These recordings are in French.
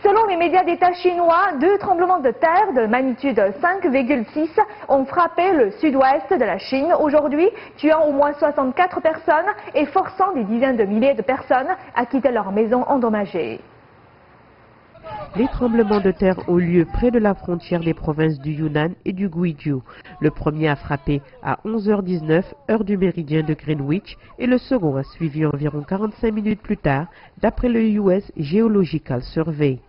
selon les médias d'État chinois, 2 tremblements de terre de magnitude 5,6 ont frappé le sud-ouest de la Chine aujourd'hui, tuant au moins 64 personnes et forçant des dizaines de milliers de personnes à quitter leurs maisons endommagées. Les tremblements de terre ont lieu près de la frontière des provinces du Yunnan et du Guizhou. Le premier a frappé à 11h19, heure du méridien de Greenwich, et le second a suivi environ 45 minutes plus tard, d'après le US Geological Survey.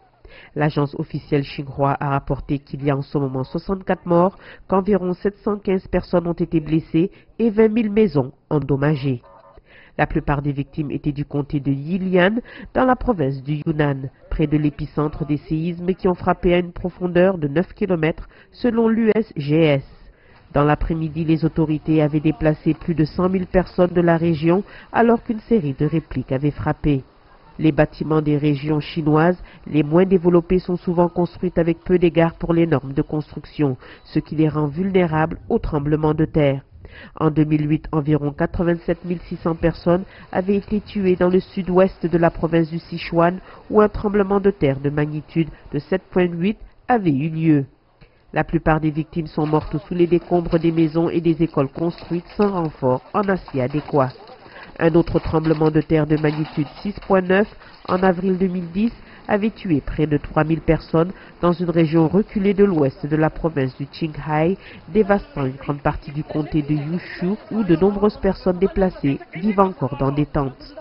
L'agence officielle Xinhua a rapporté qu'il y a en ce moment 64 morts, qu'environ 715 personnes ont été blessées et 20 000 maisons endommagées. La plupart des victimes étaient du comté de Yilian, dans la province du Yunnan, près de l'épicentre des séismes qui ont frappé à une profondeur de 9 km selon l'USGS. Dans l'après-midi, les autorités avaient déplacé plus de 100 000 personnes de la région alors qu'une série de répliques avait frappé. Les bâtiments des régions chinoises les moins développés sont souvent construits avec peu d'égard pour les normes de construction, ce qui les rend vulnérables aux tremblements de terre. En 2008, environ 87 600 personnes avaient été tuées dans le sud-ouest de la province du Sichuan où un tremblement de terre de magnitude de 7,8 avait eu lieu. La plupart des victimes sont mortes sous les décombres des maisons et des écoles construites sans renfort en acier adéquat. Un autre tremblement de terre de magnitude 6,9 en avril 2010 avait tué près de 3000 personnes dans une région reculée de l'ouest de la province du Qinghai, dévastant une grande partie du comté de Yushu où de nombreuses personnes déplacées vivent encore dans des tentes.